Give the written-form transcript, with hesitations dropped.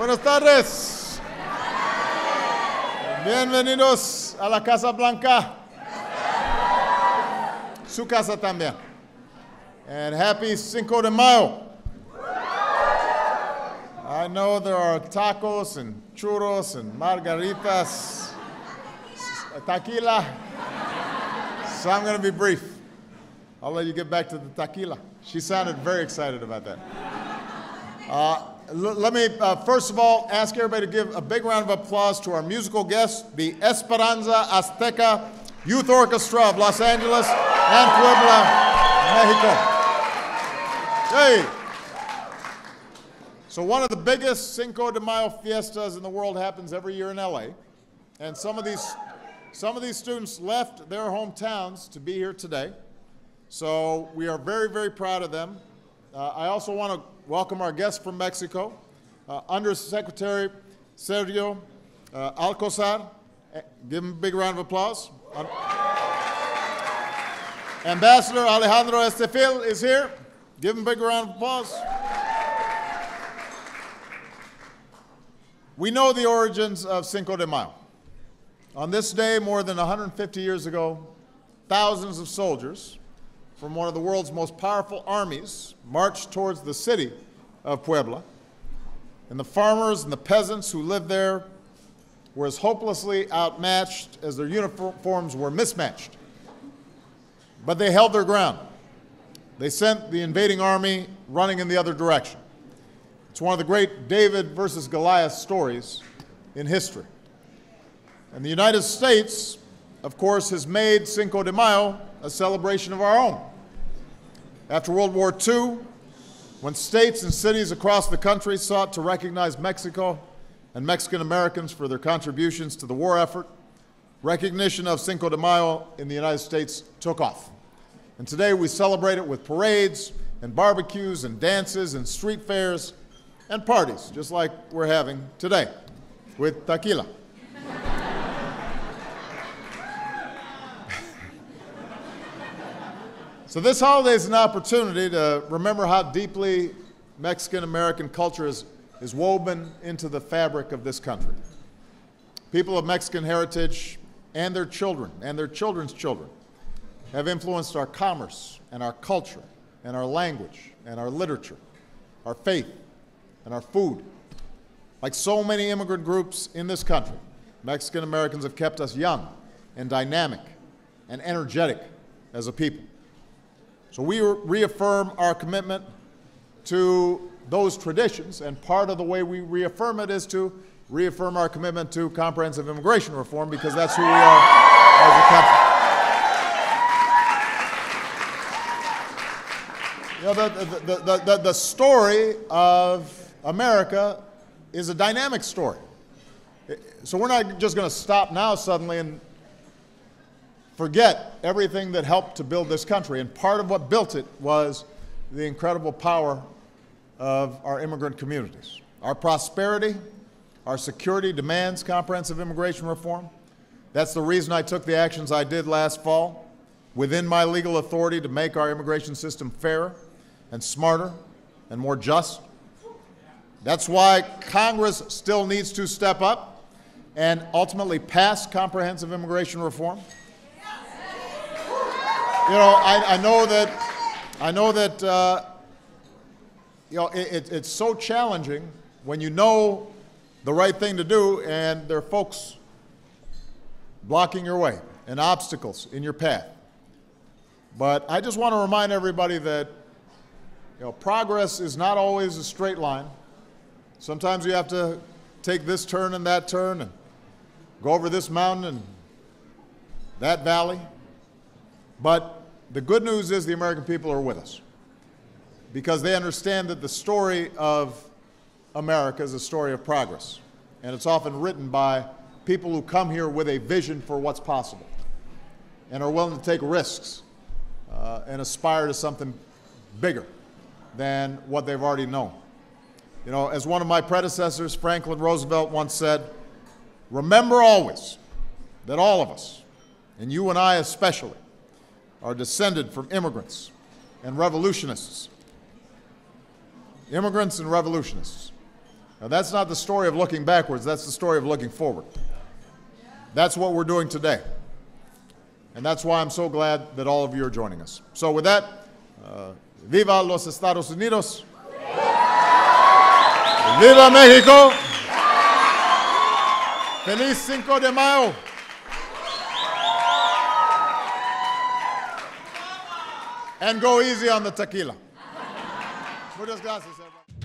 Buenas tardes. Bienvenidos a la Casa Blanca. Su casa también. And happy Cinco de Mayo. I know there are tacos and churros and margaritas, tequila, so I'm going to be brief. I'll let you get back to the tequila. She sounded very excited about that. Let me, first of all, ask everybody to give a big round of applause to our musical guests, the Esperanza Azteca Youth Orchestra of Los Angeles and Puebla, Mexico. Hey! So one of the biggest Cinco de Mayo fiestas in the world happens every year in LA. And some of these students left their hometowns to be here today. So we are very, very proud of them. I also want to welcome our guests from Mexico, Undersecretary Sergio Alcozar. Give him a big round of applause. Ambassador Alejandro Estefil is here. Give him a big round of applause. We know the origins of Cinco de Mayo. On this day, more than 150 years ago, thousands of soldiers from one of the world's most powerful armies marched towards the city of Puebla. And the farmers and the peasants who lived there were as hopelessly outmatched as their uniforms were mismatched. But they held their ground. They sent the invading army running in the other direction. It's one of the great David versus Goliath stories in history. And the United States, of course, has made Cinco de Mayo a celebration of our own. After World War II, when states and cities across the country sought to recognize Mexico and Mexican Americans for their contributions to the war effort, recognition of Cinco de Mayo in the United States took off. And today we celebrate it with parades and barbecues and dances and street fairs and parties, just like we're having today with tequila. So this holiday is an opportunity to remember how deeply Mexican-American culture is woven into the fabric of this country. People of Mexican heritage and their children and their children's children have influenced our commerce and our culture and our language and our literature, our faith and our food. Like so many immigrant groups in this country, Mexican Americans have kept us young and dynamic and energetic as a people. So we reaffirm our commitment to those traditions, and part of the way we reaffirm it is to reaffirm our commitment to comprehensive immigration reform, because that's who we are as a country. You know, the story of America is a dynamic story. So we're not just going to stop now suddenly and forget everything that helped to build this country. And part of what built it was the incredible power of our immigrant communities. Our prosperity, our security demands comprehensive immigration reform. That's the reason I took the actions I did last fall within my legal authority to make our immigration system fairer and smarter and more just. That's why Congress still needs to step up and ultimately pass comprehensive immigration reform. You know, I know that you know, it's so challenging when you know the right thing to do and there are folks blocking your way and obstacles in your path. But I just want to remind everybody that, you know, progress is not always a straight line. Sometimes you have to take this turn and that turn and go over this mountain and that valley. But the good news is the American people are with us, because they understand that the story of America is a story of progress. And it's often written by people who come here with a vision for what's possible and are willing to take risks and aspire to something bigger than what they've already known. You know, as one of my predecessors, Franklin Roosevelt, once said, "Remember always that all of us, and you and I especially, are descended from immigrants and revolutionists. Immigrants and revolutionists. Now, that's not the story of looking backwards, that's the story of looking forward. That's what we're doing today. And that's why I'm so glad that all of you are joining us. So with that, viva los Estados Unidos. Viva Mexico. Feliz Cinco de Mayo. And go easy on the tequila. Muchas gracias, everybody.